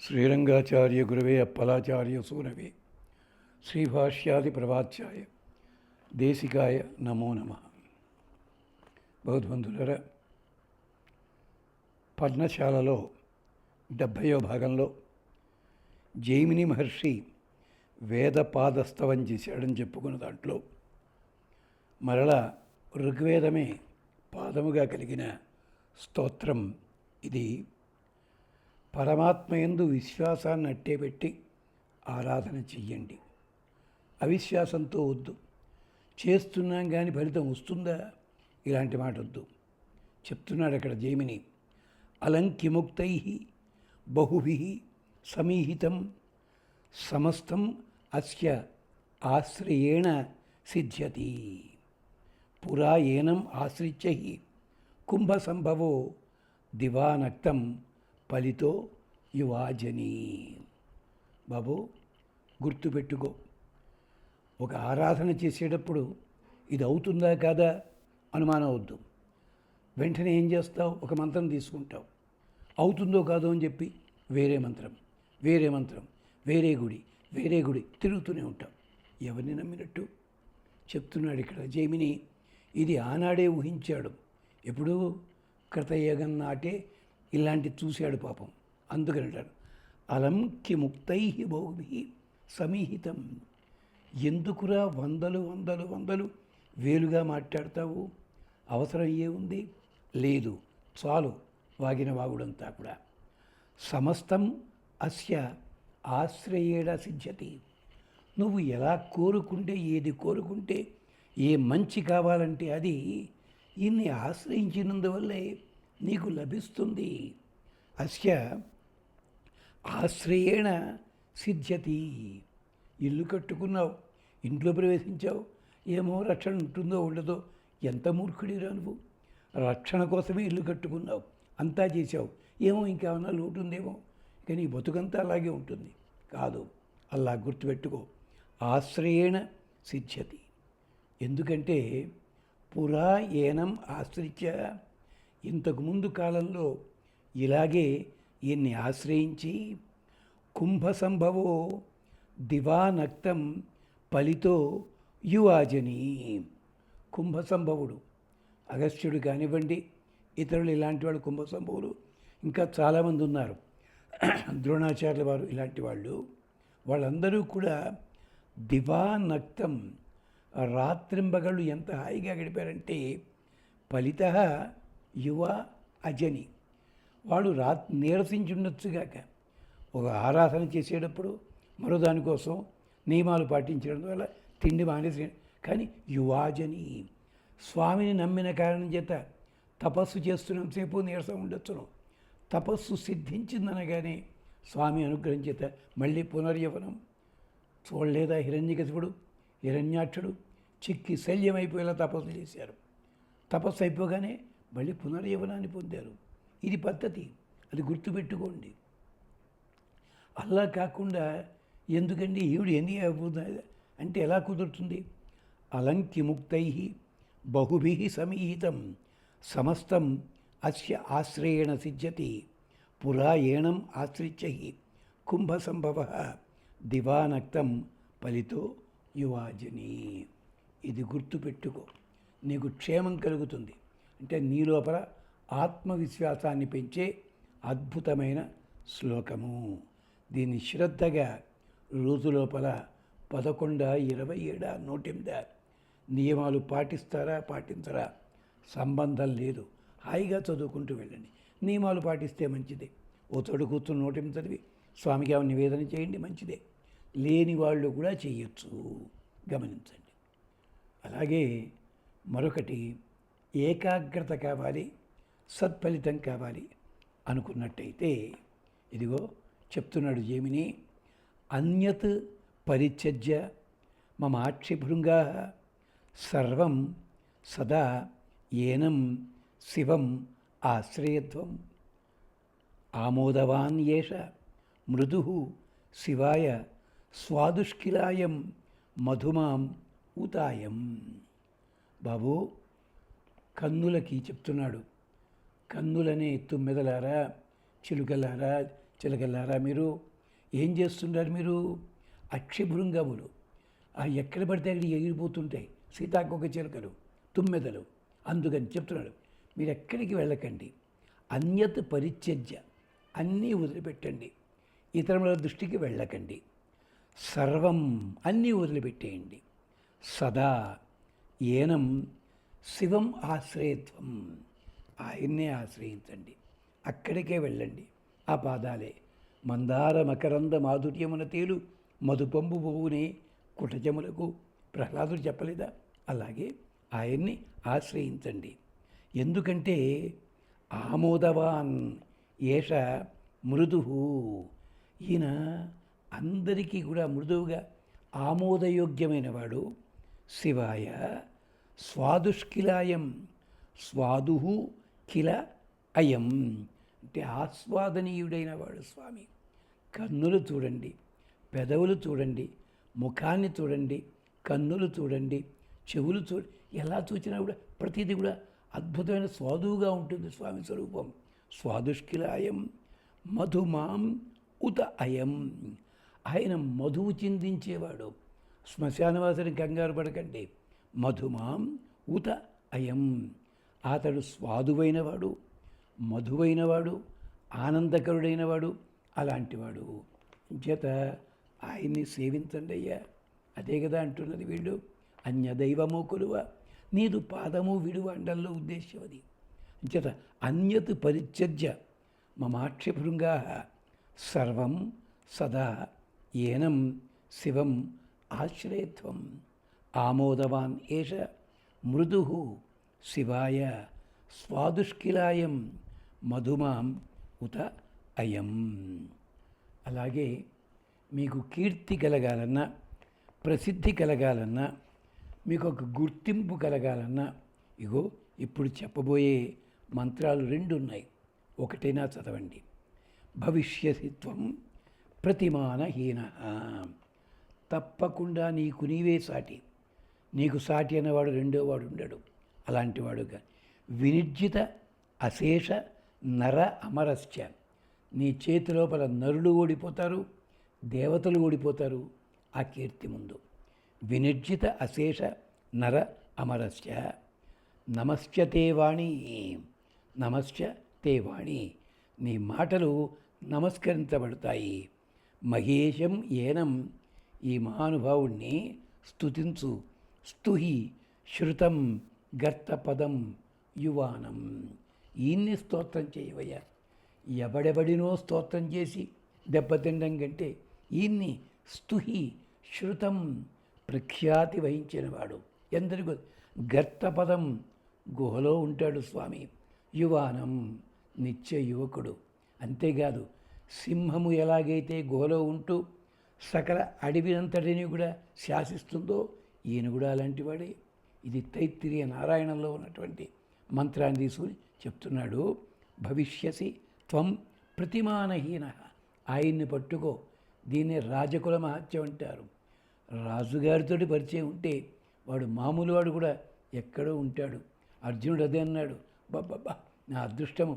శ్రీరంగాచార్య గురవే అప్పలాచార్య సూనవే శ్రీభాష్యాది ప్రవాచ్యాయ దేశికాయ నమో నమ. బౌద్ధబంధులరా, పర్ణశాలలో 70వ భాగంలో జైమిని మహర్షి వేదపాదస్తవం చేశాడని చెప్పుకున్న దాంట్లో మరలా ఋగ్వేదమే పాదముగా కలిగిన స్తోత్రం ఇది. పరమాత్మయందు విశ్వాసాన్ని అట్టేపెట్టి ఆరాధన చెయ్యండి. అవిశ్వాసంతో వద్దు. చేస్తున్నాం కానీ ఫలితం వస్తుందా ఇలాంటి మాట వద్దు. చెప్తున్నాడు అక్కడ జైమిని. అలంకిముక్తై బహుభి సమీహితం సమస్తం అస్య ఆశ్రయేణ సిద్ధ్యతి. పురా ఏనం ఆశ్రిత్య కుంభసంభవో దివానక్తం ఫలితో యువాజని. బాబు, గుర్తుపెట్టుకో, ఒక ఆరాధన చేసేటప్పుడు ఇది అవుతుందా కాదా అనుమానం అవద్దు. వెంటనే ఏం చేస్తావు? ఒక మంత్రం తీసుకుంటావు. అవుతుందో కాదో అని చెప్పి వేరే మంత్రం, వేరే గుడి తిరుగుతూనే ఉంటావు. ఎవరిని నమ్మినట్టు? చెప్తున్నాడు ఇక్కడ జైమిని. ఇది ఆనాడే ఊహించాడు. ఎప్పుడు? కృతయుగం నాటే ఇలాంటి చూశాడు పాపం. అందుకని అంటారు అలంకి ముక్తై బహుభి సమీహితం. ఎందుకురా వందలు వేలుగా మాట్లాడతావు? అవసరం ఏముంది? లేదు, చాలు వాగిన వాగుడంతా కూడా. సమస్తం అస్య ఆశ్రయేణ సిద్ధ్యతి. నువ్వు ఎలా కోరుకుంటే, ఏది కోరుకుంటే, ఏ మంచి కావాలంటే అది ఇన్ని ఆశ్రయించినందువల్లే నీకు లభిస్తుంది. అస్య ఆశ్రయేణ సిద్ధ్యతి. ఇల్లు కట్టుకున్నావు, ఇంట్లో ప్రవేశించావు, ఏమో రక్షణ ఉంటుందో ఉండదో. ఎంత మూర్ఖుడిరా నువ్వు! రక్షణ కోసమే ఇల్లు కట్టుకున్నావు, అంతా చేశావు. ఏమో ఇంకేమన్నా లోటు ఉందేమో, కానీ బతుకంతా అలాగే ఉంటుంది. కాదు, అలా గుర్తుపెట్టుకో. ఆశ్రయేణ సిద్ధ్యతి. ఎందుకంటే పురా ఏనం ఆశ్రిత్య, ఇంతకుముందు కాలంలో ఇలాగే ఈయన్ని ఆశ్రయించి కుంభసంభవో దివానక్తం ఫలితో యువాజని. కుంభసంభవుడు అగస్త్యుడు కానివ్వండి, ఇతరులు ఇలాంటి వాళ్ళు కుంభసంభవులు ఇంకా చాలామంది ఉన్నారు. ద్రోణాచార్యుల వారు ఇలాంటి వాళ్ళందరూ కూడా దివానక్తం రాత్రింబగళ్ళు ఎంత హాయిగా గడిపారంటే ఫలిత యువ అజని. వాడు నీరసించి ఉండొచ్చుగాక, ఒక ఆరాధన చేసేటప్పుడు మరో దానికోసం నియమాలు పాటించడం వల్ల తిండి మానేసి, కానీ యువాజని స్వామిని నమ్మిన కారణం చేత తపస్సు చేస్తున్నంతసేపు నీరసం ఉండొచ్చును. తపస్సు సిద్ధించిందనగానే స్వామి అనుగ్రహం చేత మళ్ళీ పునర్యవనం. చూడలేదా హిరణ్యకశిపుడు, హిరణ్యాక్షుడు చిక్కి శల్యమైపోయేలా తపస్సు చేశారు. తపస్సు అయిపోగానే మళ్ళీ పునర్యవనాన్ని పొందారు. ఇది పద్ధతి, అది గుర్తుపెట్టుకోండి. అలా కాకుండా ఎందుకండి ఈవిడు ఎందుకు అయిపోతుంది అంటే ఎలా కుదురుతుంది? అలంకిముక్తై బహుభి సమీహితం సమస్తం అస్య ఆశ్రయేణ సిద్ధ్యతి. పురా ఏనం ఆశ్రిత్య కుంభసంభవ దివానక్తం ఫలితో యువాజని. ఇది గుర్తుపెట్టుకో, నీకు క్షేమం కలుగుతుంది. అంటే నీ లోపల ఆత్మవిశ్వాసాన్ని పెంచే అద్భుతమైన శ్లోకము. దీన్ని శ్రద్ధగా రోజు లోపల 11, 27, 108 నియమాలు పాటించరా సంబంధం లేదు. హాయిగా చదువుకుంటూ వెళ్ళండి. నియమాలు పాటిస్తే మంచిదే. ఓ చోటు కూర్చుని 108 చదివి స్వామికి ఏమైనా నివేదన చేయండి, మంచిదే. లేని వాళ్ళు కూడా చేయొచ్చు, గమనించండి. అలాగే మరొకటి, ఏకాగ్రత కావాలి, సత్ఫలితం కావాలి అనుకున్నట్టయితే ఇదిగో చెప్తున్నాడు జైమిని. అన్యత్ పరిత్యజ్య మమాక్షిభృంగా సర్వం సదా ఏనం శివం ఆశ్రయత్వం. ఆమోదవాన్ ఏష మృదు శివాయ స్వాదుష్కిలాయం మధుమాం ఊతాయం. బాబు, కన్నులకి చెప్తున్నాడు. కన్నులనే తుమ్మెదలారా, చిలుకలారా, చిలకల్లారా మీరు ఏం చేస్తున్నారు? మీరు అక్షిభృంగములు ఎక్కడ పడితే అక్కడ ఎగిరిపోతుంటాయి సీతాకోక చిలుకలు, తుమ్మెదలు. అందుకని చెప్తున్నాడు, మీరు ఎక్కడికి వెళ్ళకండి. అన్యత్ పరిత్యజ్య, అన్నీ వదిలిపెట్టండి. ఇతరుల దృష్టికి వెళ్ళకండి. సర్వం, అన్నీ వదిలిపెట్టేయండి. సదా ఏనం శివం ఆశ్రయత్వం, ఆయన్నే ఆశ్రయించండి. అక్కడికే వెళ్ళండి. ఆ పాదాలే మందార మకరంద మాధుర్యమున తేలు మధుపంబు పువ్వునే కుటజములకు ప్రహ్లాదుడు చెప్పలేదా? అలాగే ఆయన్ని ఆశ్రయించండి. ఎందుకంటే ఆమోదవాన్ ఏష మృదు, ఈయన అందరికీ కూడా మృదువుగా ఆమోదయోగ్యమైన వాడు. శివాయ స్వాదుష్కిలాయం, స్వాదు కిల అయం అంటే ఆస్వాదనీయుడైన వాడు స్వామి. కన్నులు చూడండి, పెదవులు చూడండి, ముఖాన్ని చూడండి, కన్నులు చూడండి, చెవులు ఎలా చూసినా కూడా ప్రతిదీ కూడా అద్భుతమైన స్వాదువుగా ఉంటుంది స్వామి స్వరూపం. స్వాదుష్కిలాయం మధుమాం ఉత అయం, ఆయన మధువు చిందించేవాడు. శ్మశానవాసుని కంగారు పడకండి. మధుమాం ఉత అయం, అతడు స్వాదువైనవాడు, మధువైనవాడు, ఆనందకరుడైనవాడు, అలాంటివాడు. చేత ఆయన్ని సేవించండి అయ్యా. అదే కదా అంటున్నది వీళ్ళు. అన్యదైవమో కొలువ, నీదు పాదము విడువ అండల్లో ఉద్దేశ్యం అది. చేత అన్యత్ పరిత్యజ్య మమాక్షభృంగా సర్వం సదా ఏనం శివం ఆశ్రయత్వం. ఆమోదవాన్ ఏష మృదు శివాయ స్వాదుష్కిలాయం మధుమాం ఉత అయం. అలాగే మీకు కీర్తి కలగాలన్నా, ప్రసిద్ధి కలగాలన్నా, మీకు ఒక గుర్తింపు కలగాలన్నా, ఇగో ఇప్పుడు చెప్పబోయే మంత్రాలు 2 ఉన్నాయి. ఒకటైనా చదవండి. భవిష్యసిత్వం ప్రతిమానహీన, తప్పకుండా నీకు నీవే సాటి. నీకు సాటి అనేవాడు రెండోవాడు ఉండడు. అలాంటివాడుగా వినిర్జిత అశేష నర అమరశ్చ, నీ చేతి లోపల నరులు ఓడిపోతారు, దేవతలు ఓడిపోతారు ఆ కీర్తి ముందు. వినిర్జిత అశేష నర అమరశ్చ నమశ్చతే వాణి, నమశ్చ తే వాణి, నీ మాటలు నమస్కరించబడతాయి. మహేశం ఏనం, ఈ మహానుభావుణ్ణి స్తుతించు. స్తుహి శృతం గర్తపదం యువానం, ఈయన్ని స్తోత్రం చేయవయ్యా. ఎవడెవడినో స్తోత్రం చేసి దెబ్బతిండం కంటే ఈయన్ని స్తుహి శృతం, ప్రఖ్యాతి వహించినవాడు. ఎందరికో గర్తపదం, గుహలో ఉంటాడు స్వామి. యువానం, నిత్య యువకుడు. అంతేకాదు, సింహము ఎలాగైతే గుహలో ఉంటూ సకల అడవినంతటిని కూడా శాసిస్తుందో ఈయన కూడా అలాంటి వాడే. ఇది తైత్తిరీయ నారాయణంలో ఉన్నటువంటి మంత్రాన్ని తీసుకుని చెప్తున్నాడు. భవిష్యసి త్వం ప్రతిమానహీన, ఆయన్ని పట్టుకో. దీన్నే రాజకుల మహత్యం అంటారు. రాజుగారితో పరిచయం ఉంటే వాడు మామూలు వాడు కూడా ఎక్కడో ఉంటాడు. అర్జునుడు అదే అన్నాడు, బాబ్బా నా అదృష్టము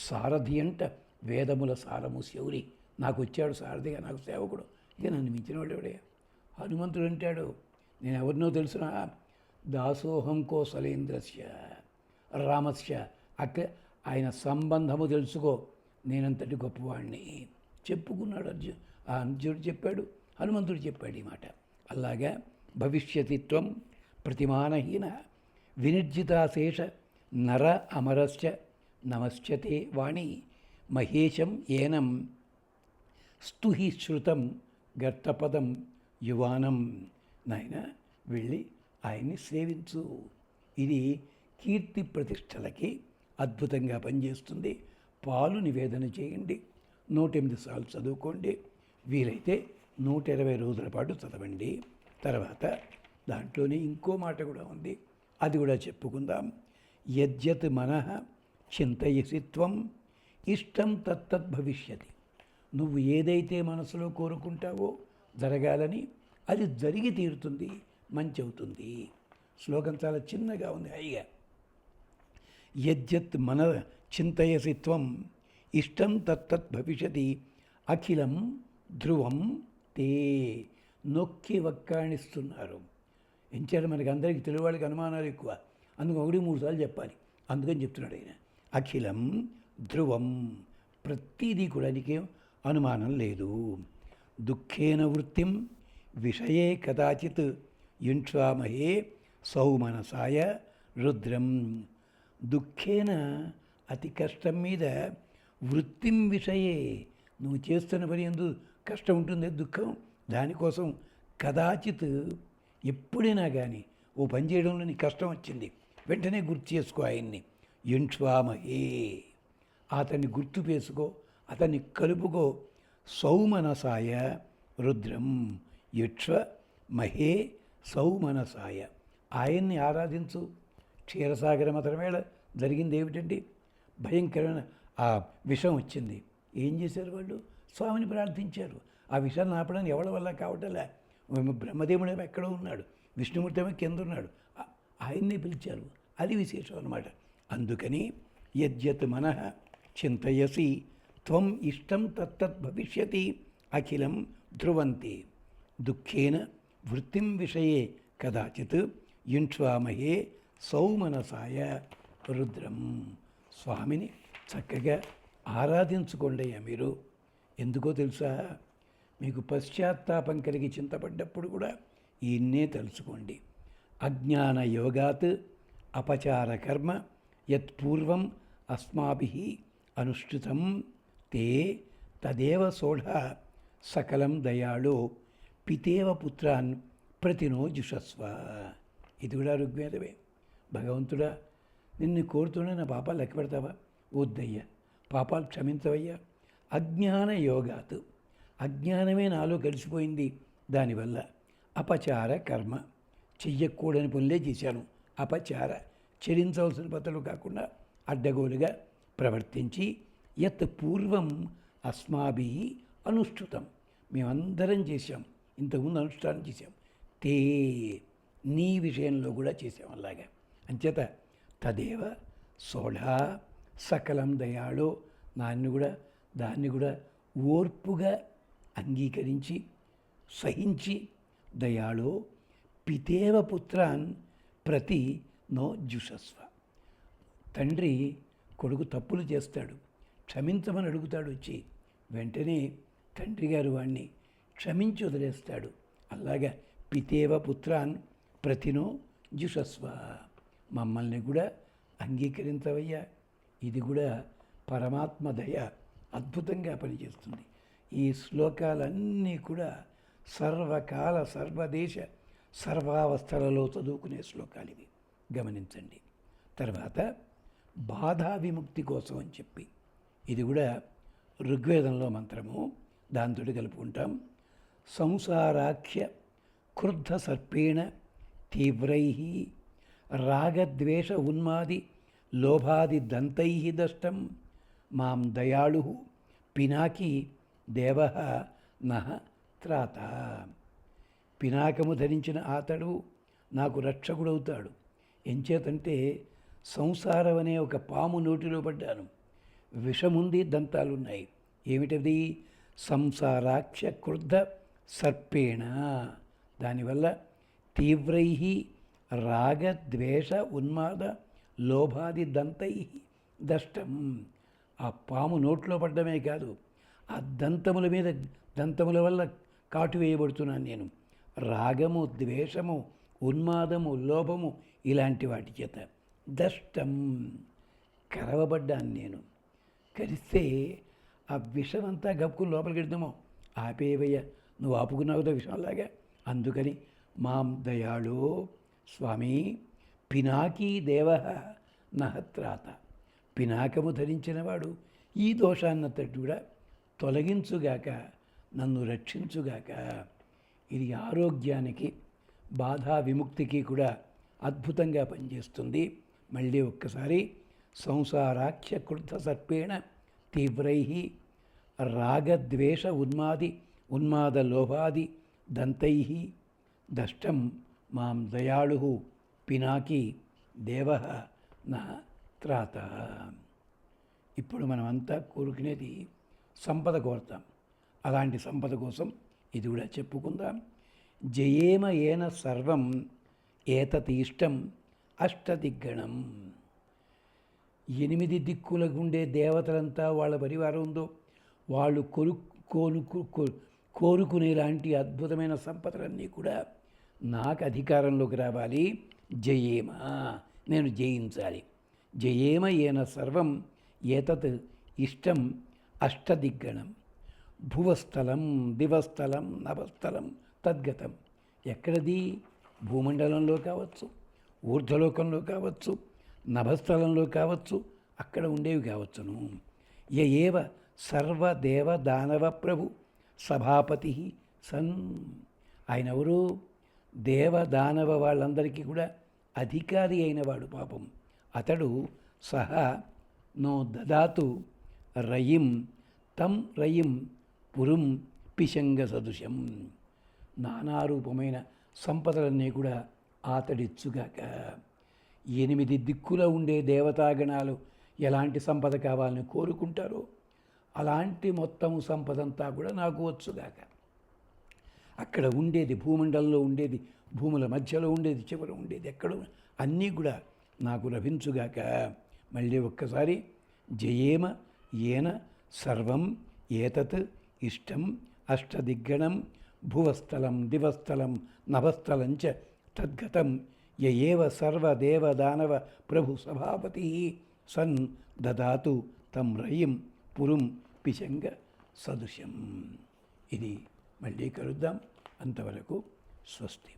సారథి అంట వేదముల సారము శౌరి, నాకు వచ్చాడు సారథిగా, నాకు సేవకుడు, ఇక నన్ను మించిన వాడు ఎవడే. హనుమంతుడు అంటాడు, నేను ఎవరినో తెలుసునా, దాసోహం కోసలేంద్రస్య రామస్య, అట్లా ఆయన సంబంధము తెలుసుకో, నేనంతటి గొప్పవాడిని చెప్పుకున్నాడు అర్జునుడు చెప్పాడు, హనుమంతుడు చెప్పాడు ఈ మాట. అలాగా భవిష్యతిత్వం ప్రతిమానహీన వినిర్జితాశేష నర అమరశ్చ నమశ్చతే వాణి మహేశం ఏనం స్తుహి శృతం గర్తపదం యువానం. నాయన వెళ్ళి ఆయన్ని సేవించు. ఇది కీర్తి ప్రతిష్టలకి అద్భుతంగా పనిచేస్తుంది. పాలు నివేదన చేయండి. 108 సార్లు చదువుకోండి. వీలైతే 120 రోజుల పాటు చదవండి. తర్వాత దాంట్లోనే ఇంకో మాట కూడా ఉంది, అది కూడా చెప్పుకుందాం. యద్యత్ మనః చింతయసి త్వం ఇష్టం తత్తద్ భవిష్యతి. నువ్వు ఏదైతే మనసులో కోరుకుంటావో జరగాలని, అది జరిగి తీరుతుంది, మంచి అవుతుంది. శ్లోకం చాలా చిన్నగా ఉంది, హాయిగా. యద్యత్ మన చింతయసి త్వం ఇష్టం తత్తత్ భవిష్యతి అఖిలం ధ్రువం తే నొక్కి వక్కాణిస్తున్నారు. ఎంచారు మనకి అందరికీ తెలుగువాళ్ళకి అనుమానాలు ఎక్కువ, అందుకు 1-3 సార్లు చెప్పాలి, అందుకని చెప్తున్నాడు ఆయన. అఖిలం ధ్రువం, ప్రతిదీ కూడా నీకేం అనుమానం లేదు. దుఃఖేన వృత్తిం విషయే కదాచిత్ యుంక్ష్వామహే సౌమనసాయ రుద్రం. దుఃఖేన, అతి కష్టం మీద, వృత్తిం విషయే, నువ్వు చేస్తున్న పని ఎందు కష్టం ఉంటుంది, దుఃఖం, దానికోసం కదాచిత్, ఎప్పుడైనా కానీ ఓ పని చేయడంలో నీకు కష్టం వచ్చింది, వెంటనే గుర్తు చేసుకో ఆయన్ని. యుంక్ష్వామహే, అతన్ని గుర్తు చేసుకో, అతన్ని కలుపుకో. సౌమనసాయ రుద్రం, యుక్ష్వ మహే సౌమనసాయ, ఆయన్ని ఆరాధించు. క్షీరసాగర మతరమేళ జరిగింది ఏమిటండి? భయంకరమైన ఆ విషం వచ్చింది. ఏం చేశారు వాళ్ళు? స్వామిని ప్రార్థించారు. ఆ విషయాన్ని ఆపడానికి ఎవరి వల్ల కావటంలే. బ్రహ్మదేవుడు ఎక్కడో ఉన్నాడు, విష్ణుమూర్తి ఏమో కింద ఉన్నాడు, ఆయన్ని పిలిచారు. అది విశేషం అన్నమాట. అందుకని యద్యత్ మనః చింతయసి త్వం ఇష్టం తత్తత్ భవిష్యతి అఖిలం ధ్రువంతి. దుఃఖేన వృత్తిం విషయే కదాచిత్ యుంక్ష్వామహే సౌమనసాయ రుద్రం. స్వామిని చక్కగా ఆరాధించుకోండి మీరు. ఎందుకో తెలుసా? మీకు పశ్చాత్తాపం కలిగి చింతపడ్డప్పుడు కూడా ఈయన్నే తెలుసుకోండి. అజ్ఞాన యోగాత్ అపచార కర్మ యత్పూర్వం అస్మాభిః అనుష్ఠితం తే తదేవ సోఢ సకలం దయాళో పితేవ పుత్రాన్ ప్రతినో జుషస్వ. ఇది కూడా ఋగ్వేదమే. భగవంతుడా, నిన్ను కోరుతూనే నా పాపాలు లెక్క పెడతావా? వద్దయ్యా, పాపాలు క్షమించవయ్యా. అజ్ఞాన యోగాత్, అజ్ఞానమే నాలో కలిసిపోయింది, దానివల్ల అపచార కర్మ, చెయ్యకూడని పనులే చేశాను. అపచార, చెరించవలసిన పద్ధతులు కాకుండా అడ్డగోలుగా ప్రవర్తించి, యత్ పూర్వం అస్మాభి అనుష్ఠుతం, మేమందరం చేశాం, ఇంతకుముందు అనుష్ఠానం చేశాం. తే, నీ విషయంలో కూడా చేసాం అలాగా. అంచేత తదేవ సోఢా సకలం దయాళో, దాన్ని కూడా ఓర్పుగా అంగీకరించి సహించి, దయాళో పితేవ పుత్రాన్ ప్రతి నో జుషస్వ. తండ్రి కొడుకు తప్పులు చేస్తాడు, క్షమించమని అడుగుతాడు వచ్చి, వెంటనే తండ్రి గారు వాణ్ణి క్షమించి వదిలేస్తాడు. అలాగా పితేవ పుత్రాన్ ప్రతినో జుషస్వ, మమ్మల్ని కూడా అంగీకరించవయ్యా. ఇది కూడా పరమాత్మ దయ అద్భుతంగా పనిచేస్తుంది. ఈ శ్లోకాలన్నీ కూడా సర్వకాల సర్వదేశ సర్వావస్థలలో చదువుకునే శ్లోకాలు ఇవి, గమనించండి. తర్వాత బాధా విముక్తి కోసం అని చెప్పి, ఇది కూడా ఋగ్వేదంలో మంత్రము, దాంతో కలుపుకుంటాం. సంసారాఖ్య క్రుద్ధ సర్పేణ తీవ్రై రాగద్వేష ఉన్మాది లోభాది దంతై దష్టం మాం దయాళు పినాకి దేవ నః త్రాత. పినాకము ధరించిన అతడు నాకు రక్షకుడవుతాడు. ఎంచేతంటే సంసారం అనే ఒక పాము నోటిలో పడ్డాను, విషముంది, దంతాలున్నాయి. ఏమిటది? సంసారాఖ్య క్రుద్ధ సర్పేణ, దానివల్ల తీవ్రై రాగద్వేష ఉన్మాద లోభాది దంతై దష్టం. ఆ పాము నోట్లో పడ్డమే కాదు, ఆ దంతముల మీద, దంతముల వల్ల కాటు వేయబడుతున్నాను నేను. రాగము, ద్వేషము, ఉన్మాదము, లోభము, ఇలాంటి వాటి చేత దష్టం, కరవబడ్డాను నేను. కరిస్తే ఆ విషమంతా గప్పుకు లోపలికి వెళ్తామో, ఆపేవయ్య, నువ్వు ఆపుకున్నావు కదా విషయంలాగా. అందుకని మాం దయాళో స్వామి పినాకీ దేవ నః త్రాత. పినాకము ధరించినవాడు ఈ దోషాన్నంతటి కూడా తొలగించుగాక, నన్ను రక్షించుగాక. ఇది ఆరోగ్యానికి, బాధా విముక్తికి కూడా అద్భుతంగా పనిచేస్తుంది. మళ్ళీ ఒక్కసారి సంసారాఖ్య క్రుద్ధ సర్పేణ తీవ్రై రాగద్వేష ఉన్మాద లోభాది దంతై దష్టం మాం దయాళు పినాకి దేవ నః త్రాత. ఇప్పుడు మనమంతా కోరుకునేది సంపద కోరుతాం. అలాంటి సంపద కోసం ఇది కూడా చెప్పుకుందాం. జయేమ ఏన సర్వం ఏతతీష్టం అష్టదిగ్గణం. 8 దిక్కుల గుండే దేవతలంతా వాళ్ళ పరివారం ఉందో వాళ్ళు కోరుకునేలాంటి అద్భుతమైన సంపదలన్నీ కూడా నాకు అధికారంలోకి రావాలి. జయేమ, నేను జయించాలి. జయేమ ఏన సర్వం ఏతత్ ఇష్టం అష్టదిగ్గణం. భువస్థలం దివస్థలం నభస్థలం తద్గతం. ఎక్కడది? భూమండలంలో కావచ్చు, ఊర్ధ్వలోకంలో కావచ్చు, నభస్థలంలో కావచ్చు, అక్కడ ఉండేవి కావచ్చును. ఏవ సర్వదేవ దానవ ప్రభు సభాపతి సన్. ఆయన ఎవరు? దేవ దానవ వాళ్ళందరికీ కూడా అధికారి అయినవాడు. పాపం అతడు సహా నో దదాతు రయిం తం రయిం పురుం పిశంగ సదృశం. నానారూపమైన సంపదలన్నీ కూడా అతడిచ్చుగాక. 8 దిక్కుల ఉండే దేవతాగణాలు ఎలాంటి సంపద కావాలని కోరుకుంటారో అలాంటి మొత్తం సంపదంతా కూడా నాకు వచ్చుగాక. అక్కడ ఉండేది, భూమండలంలో ఉండేది, భూముల మధ్యలో ఉండేది, చివర ఉండేది, ఎక్కడ అన్నీ కూడా నాకు లభించుగాక. మళ్ళీ ఒక్కసారి జయేమ ఏన సర్వం ఏతత్ ఇష్టం అష్టదిగ్గణం భువస్థలం దివస్థలం నభస్థలంచ తద్గతం. ఏవ సర్వదేవ దానవ ప్రభు సభాపతి సన్ దదాతు తం రయిం పురుం పిశంగ సదృశం. ఇది మళ్ళీ కలుద్దాం. అంతవరకు స్వస్తి.